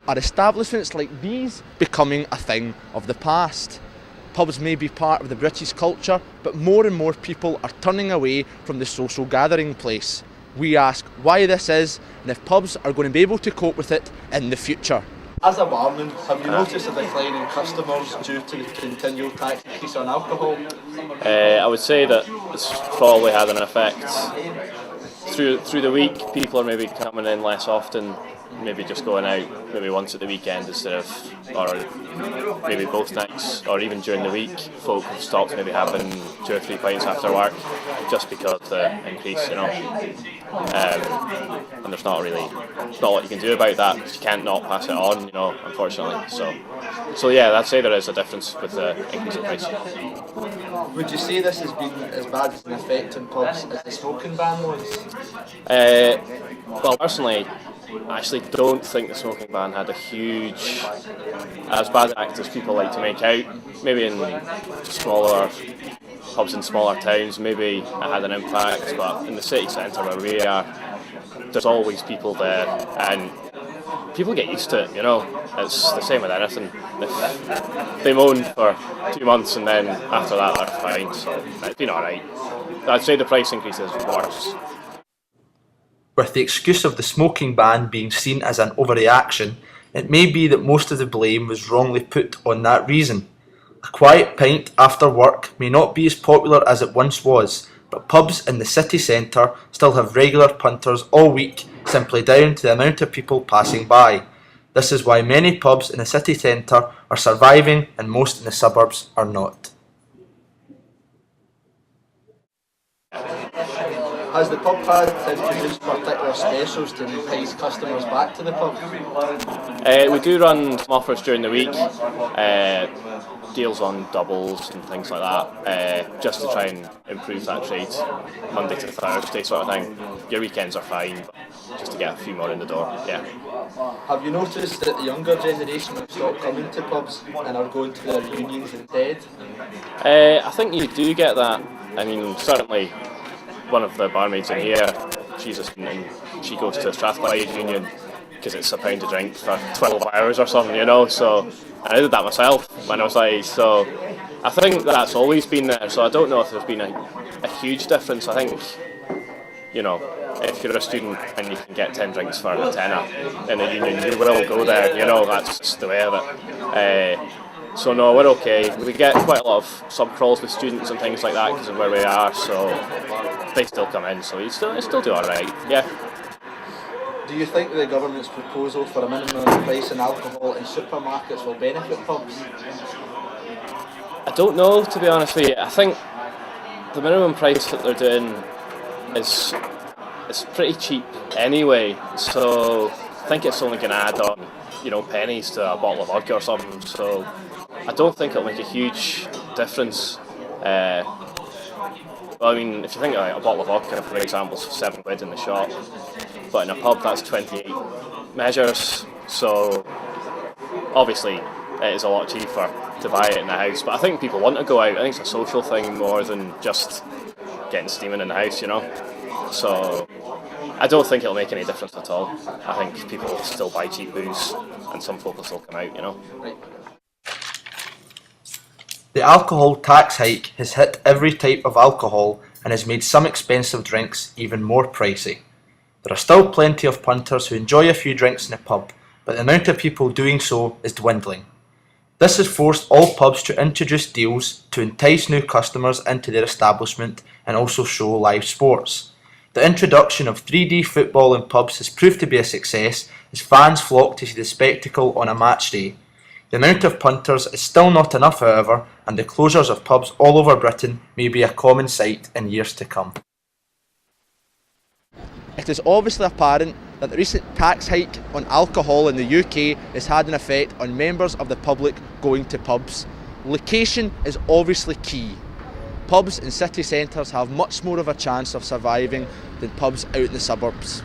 Are establishments like these becoming a thing of the past? Pubs may be part of the British culture, but more and more people are turning away from the social gathering place. We ask why this is and if pubs are going to be able to cope with it in the future. As a barman, have you noticed a decline in customers due to the continual tax increase on alcohol? I would say that it's probably had an effect. Through the week, people are maybe coming in less often, maybe just going out maybe once at the weekend instead of, or maybe both nights, or even during the week, folk have stopped maybe having 2 or 3 pints after work just because of the increase, you know. And there's not a lot you can do about that. You can't not pass it on, you know, unfortunately. So yeah, I'd say there is a difference with the increase in price. Would you say this has been as bad as an effect on pubs as the smoking ban was? Well, personally, I actually don't think the smoking ban had as bad an act as people like to make out. Maybe in smaller pubs in smaller towns, maybe it had an impact, but in the city centre where we are, there's always people there, and people get used to it, you know. It's the same with anything. If they moan for 2 months and then after that they're fine, so it's been alright. I'd say the price increase is worse. With the excuse of the smoking ban being seen as an overreaction, it may be that most of the blame was wrongly put on that reason. A quiet pint after work may not be as popular as it once was, but pubs in the city centre still have regular punters all week, simply down to the amount of people passing by. This is why many pubs in the city centre are surviving and most in the suburbs are not. Has the pub had to introduce particular specials to entice customers back to the pub? We do run some offers during the week, deals on doubles and things like that, just to try and improve that trade, Monday to Thursday sort of thing. Your weekends are fine, but just to get a few more in the door, yeah. Have you noticed that the younger generation have stopped coming to pubs and are going to their unions instead? I think you do get that. I mean, certainly one of the barmaids in here, she's a student and she goes to a Strathclyde union because it's £1 a drink for 12 hours or something, you know, so I did that myself when I was like, so I think that's always been there, so I don't know if there's been a huge difference. I think, you know, if you're a student and you can get 10 drinks for a tenner in a union, you will go there, you know, that's just the way of it. So no, we're okay. We get quite a lot of sub-crawls with students and things like that because of where we are, so they still come in, so you still do alright, yeah. Do you think the government's proposal for a minimum price on alcohol in supermarkets will benefit pubs? I don't know, to be honest with you. I think the minimum price that they're doing is pretty cheap anyway, so I think it's only going to add on, you know, pennies to a bottle of vodka or something, so I don't think it'll make a huge difference. Well, I mean, if you think a bottle of vodka, for example, is £7 in the shop, but in a pub that's 28 measures, so obviously it is a lot cheaper to buy it in the house, but I think people want to go out. I think it's a social thing more than just getting steaming in the house, you know, so I don't think it'll make any difference at all. I think people will still buy cheap booze and some folk will still come out, you know. The alcohol tax hike has hit every type of alcohol and has made some expensive drinks even more pricey. There are still plenty of punters who enjoy a few drinks in a pub, but the amount of people doing so is dwindling. This has forced all pubs to introduce deals to entice new customers into their establishment and also show live sports. The introduction of 3D football in pubs has proved to be a success as fans flock to see the spectacle on a match day. The amount of punters is still not enough, however, and the closures of pubs all over Britain may be a common sight in years to come. It is obviously apparent that the recent tax hike on alcohol in the UK has had an effect on members of the public going to pubs. Location is obviously key. Pubs in city centres have much more of a chance of surviving than pubs out in the suburbs.